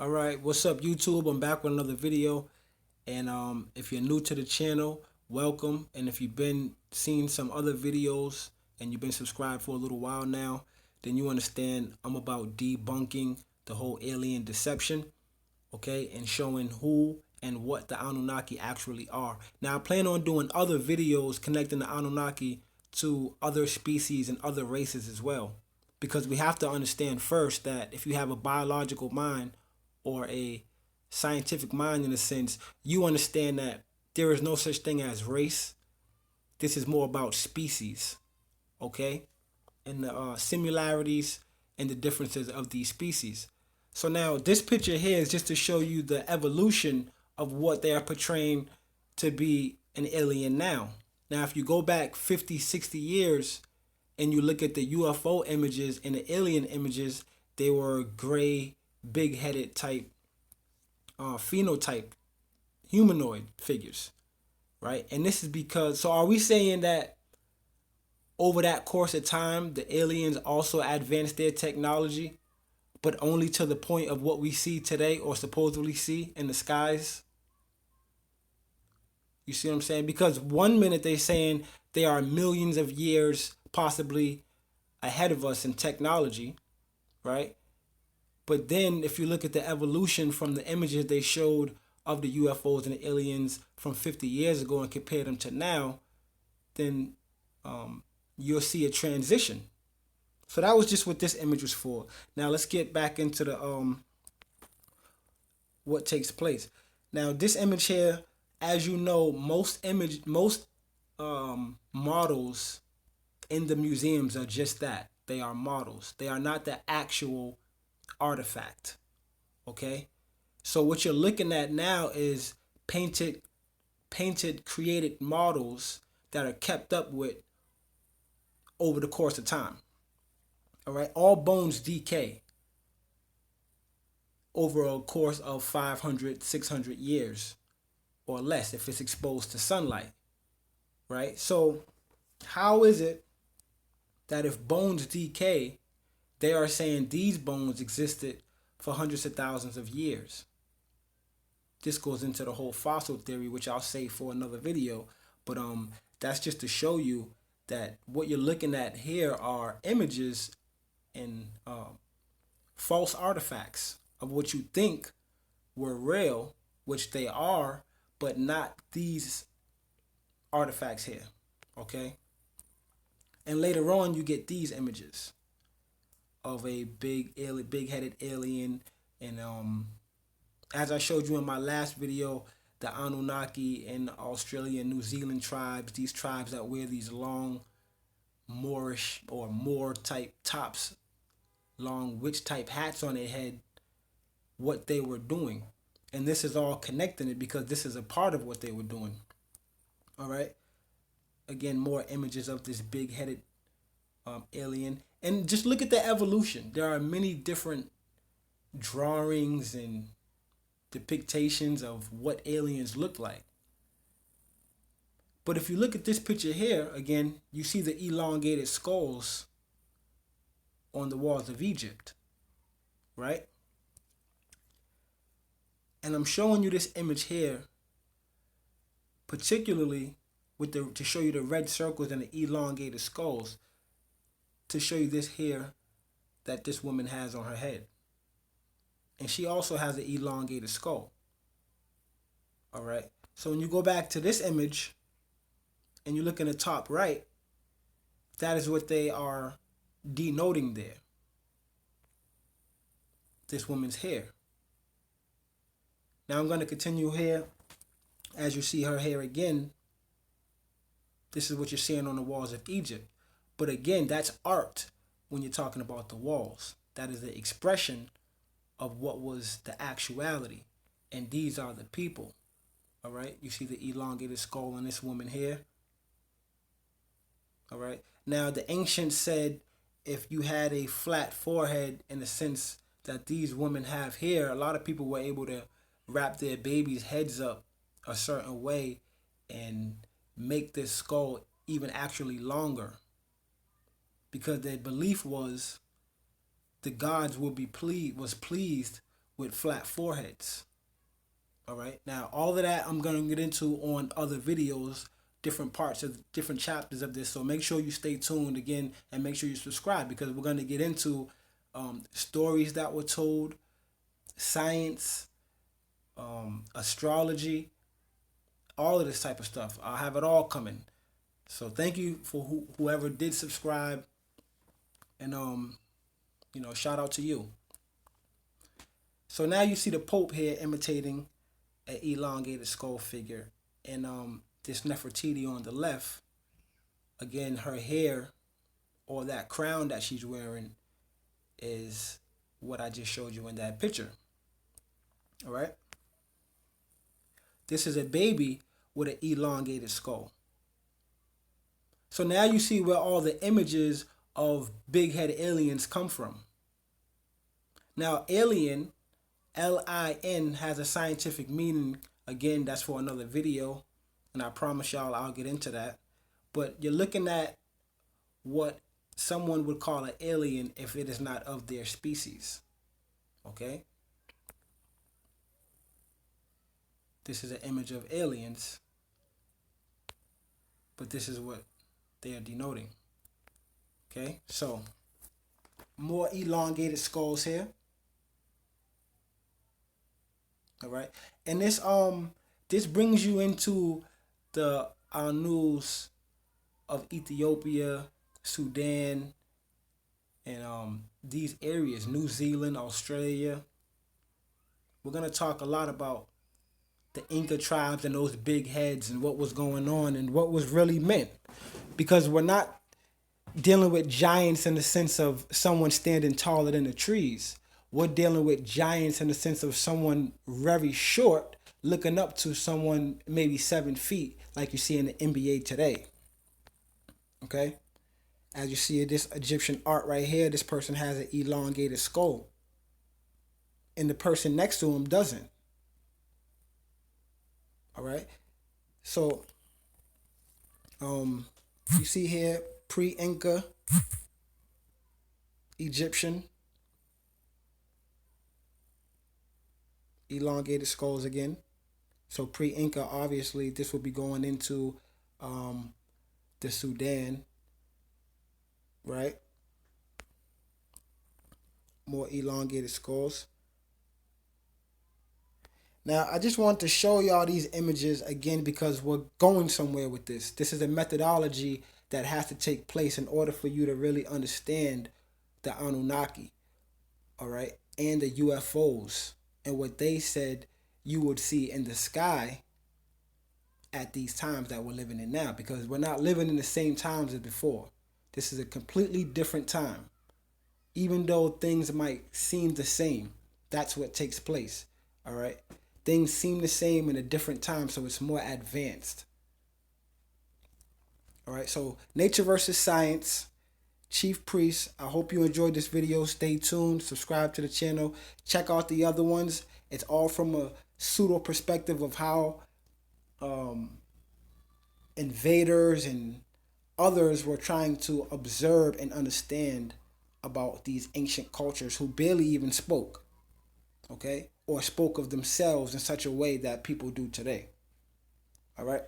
All right, what's up, YouTube? I'm back with another video, and if you're new to the channel, welcome. And if you've been seeing some other videos and you've been subscribed for a little while now, then you understand I'm about debunking the whole alien deception, okay, and showing who and what the Anunnaki actually are. Now, I plan on doing other videos connecting the Anunnaki to other species and other races as well, because we have to understand first that if you have a biological mind or a scientific mind in a sense, you understand that there is no such thing as race. This is more about species, okay? And the similarities and the differences of these species. So now this picture here is just to show you the evolution of what they are portraying to be an alien now. Now, if you go back 50, 60 years and you look at the UFO images and the alien images, they were gray, big-headed type phenotype humanoid figures, right? And this is because, so are we saying that over that course of time, the aliens also advanced their technology, but only to the point of what we see today or supposedly see in the skies? You see what I'm saying? Because one minute they're saying they are millions of years possibly ahead of us in technology, right? But then if you look at the evolution from the images they showed of the UFOs and the aliens from 50 years ago and compare them to now, then you'll see a transition. So that was just what this image was for. Now let's get back into the what takes place. Now this image here, as you know, most models in the museums are just that. They are models. They are not the actual artifact. Okay? So what you're looking at now is painted created models that are kept up with over the course of time. All right? All bones decay over a course of 500, 600 years or less if it's exposed to sunlight. Right? So how is it that if bones decay, they are saying these bones existed for hundreds of thousands of years? This goes into the whole fossil theory, which I'll save for another video. But that's just to show you that what you're looking at here are images and false artifacts of what you think were real, which they are, but not these artifacts here. Okay? And later on, you get these images of a big-headed alien, and as I showed you in my last video, the Anunnaki in Australia and New Zealand tribes, these tribes that wear these long Moorish or Moor type tops, long witch type hats on their head, what they were doing. And this is all connecting it because this is a part of what they were doing. All right. Again, more images of this big-headed alien. And just look at the evolution. There are many different drawings and depictions of what aliens look like. But if you look at this picture here, again, you see the elongated skulls on the walls of Egypt, right? And I'm showing you this image here, particularly with to show you the red circles and the elongated skulls, to show you this here that this woman has on her head. And she also has an elongated skull. All right. So when you go back to this image and you look in the top right, that is what they are denoting there. This woman's hair. Now I'm going to continue here. As you see her hair again, this is what you're seeing on the walls of Egypt. But again, that's art when you're talking about the walls. That is the expression of what was the actuality. And these are the people. All right. You see the elongated skull on this woman here. All right. Now, the ancients said if you had a flat forehead, in the sense that these women have here, a lot of people were able to wrap their babies' heads up a certain way and make this skull even actually longer, because their belief was the gods would be pleased with flat foreheads. All right. Now, all of that I'm going to get into on other videos, different parts of different chapters of this. So make sure you stay tuned again and make sure you subscribe, because we're going to get into stories that were told, science, astrology, all of this type of stuff. I'll have it all coming. So thank you for whoever did subscribe, and shout out to you. So now you see the Pope here imitating an elongated skull figure, and this Nefertiti on the left, again, her hair or that crown that she's wearing is what I just showed you in that picture. All right. This is a baby with an elongated skull. So now you see where all the images of big head aliens come from. Now, alien, L-I-N, has a scientific meaning. Again, that's for another video, and I promise y'all I'll get into that. But you're looking at what someone would call an alien if it is not of their species. Okay? This is an image of aliens, but this is what they are denoting. Okay? So, more elongated skulls here. All right, and this brings you into the Anus of Ethiopia, Sudan, and these areas, New Zealand, Australia. We're gonna talk a lot about the Inca tribes and those big heads and what was going on and what was really meant, because we're not dealing with giants in the sense of someone standing taller than the trees. We're dealing with giants in the sense of someone very short looking up to someone maybe 7 feet, like you see in the NBA today. Okay? As you see this Egyptian art right here, this person has an elongated skull, and the person next to him doesn't. All right? So, you see here, pre-Inca Egyptian, elongated skulls again. So pre-Inca, obviously, this will be going into the Sudan, right? More elongated skulls. Now, I just want to show y'all these images again because we're going somewhere with this. This is a methodology that has to take place in order for you to really understand the Anunnaki, all right, and the UFOs and what they said you would see in the sky at these times that we're living in now, because we're not living in the same times as before. This is a completely different time. Even though things might seem the same, that's what takes place, all right? Things seem the same in a different time, so it's more advanced. All right, so nature versus science, Chief Priest. I hope you enjoyed this video. Stay tuned, subscribe to the channel, check out the other ones. It's all from a pseudo perspective of how invaders and others were trying to observe and understand about these ancient cultures who barely even spoke, okay, or spoke of themselves in such a way that people do today. All right.